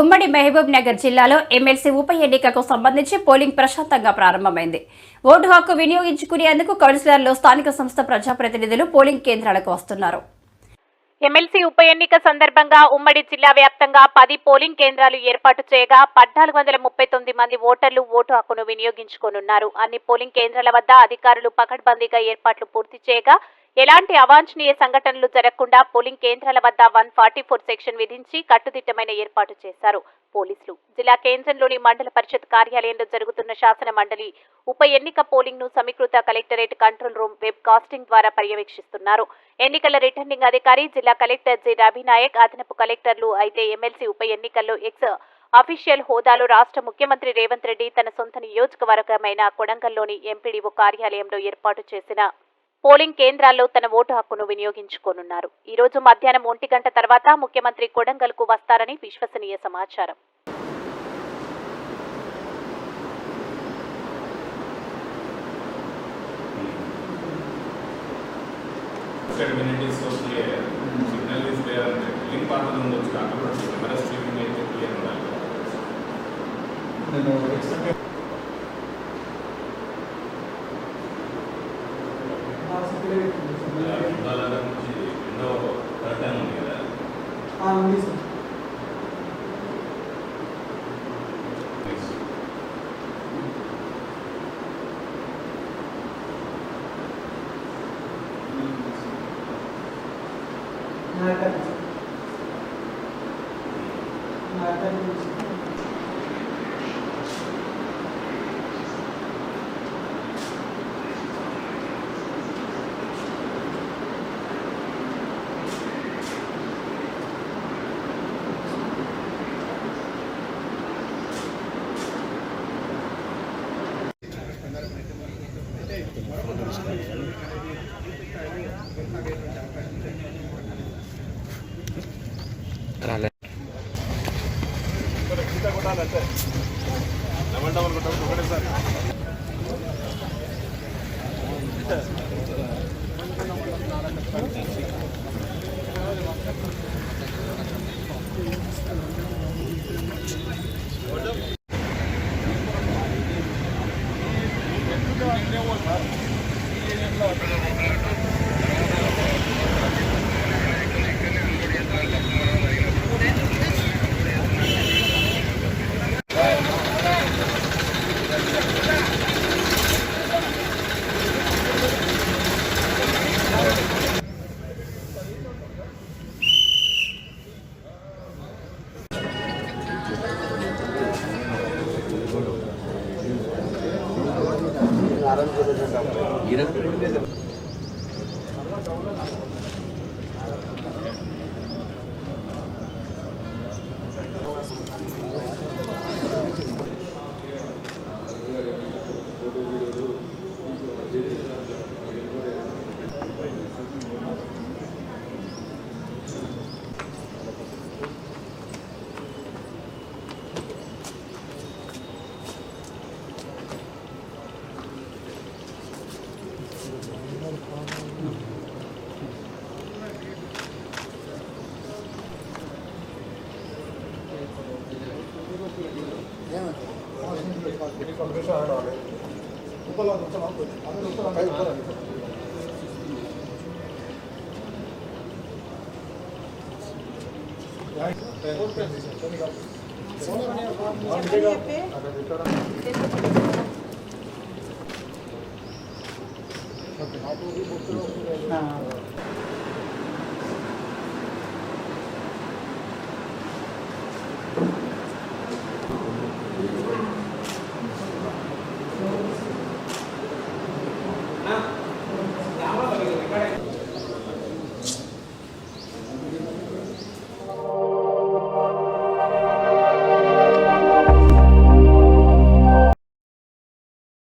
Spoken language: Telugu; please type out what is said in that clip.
ఉమ్మడి మహబూబ్ నగర్ జిల్లాలో ఎమ్మెల్సీ ఉప ఎన్నికకు సంబంధించి పోలింగ్ ప్రశాంతంగా ప్రారంభమైంది. ఓటు హక్కు వినియోగించుకునేందుకు కౌన్సిలర్లు, స్థానిక సంస్థ ప్రజాప్రతినిధులు పోలింగ్ కేంద్రాలకు వస్తున్నారు. ఎమ్మెల్సీ ఉప ఎన్నిక సందర్భంగా ఉమ్మడి జిల్లా వ్యాప్తంగా 10 పోలింగ్ కేంద్రాలు ఏర్పాటు చేయగా 1439 మంది ఓటర్లు ఓటు హక్కును వినియోగించుకోనున్నారు. అన్ని పోలింగ్ కేంద్రాల వద్ద అధికారులు పకడ్బందీగా ఏర్పాట్లు పూర్తి చేయగా ఎలాంటి అవాంఛనీయ సంఘటనలు జరగకుండా పోలింగ్ కేంద్రాల వద్ద 144 సెక్షన్ విధించి కట్టుదిట్టమైన ఏర్పాటు చేశారు పోలీసులు. జిల్లా కేంద్రంలోని మండల పరిషత్ కార్యాలయంలో జరుగుతున్న శాసన మండలి ఉప ఎన్నిక పోలింగ్ ను సమీకృత collectorate control room webcasting ద్వారా పర్యవేక్షిస్తున్నారు. ఎన్నికల రిటర్నింగ్ అధికారి జిల్లా కలెక్టర్ జి రవినాయక్, అదనపు కలెక్టర్లు అయితే ఎమ్మెల్సీ ఉప ఎన్నికల్లో ఎక్స్ అఫీషియల్ హోదాలో రాష్ట్ర ముఖ్యమంత్రి రేవంత్ రెడ్డి తన సొంత నియోజకవర్గమైన కొడంగల్లోని ఎంపీడీఓ కార్యాలయంలో ఏర్పాటు చేసిన పోలింగ్ కేంద్రాల్లో తన ఓటు హక్కును వినియోగించుకోనున్నారు. ఈ రోజు మధ్యాహ్నం 1 గంట తర్వాత ముఖ్యమంత్రి కొడంగల్కు వస్తారని విశ్వసనీయ సమాచారం.